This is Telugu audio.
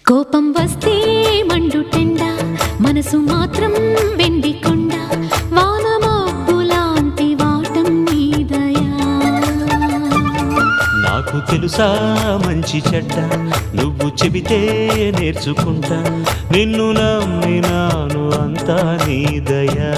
కోపం వస్తే మండుటెండ, మనసు మాత్రం వెండి కొండ, వాన మబ్బులాంటి వాటం నీదయా. నాకు తెలుసా మంచి చెడ్డ, నువ్వు చెబితే నేర్చుకుంటా, నిన్ను నమ్మినాను అంతా నీదయా.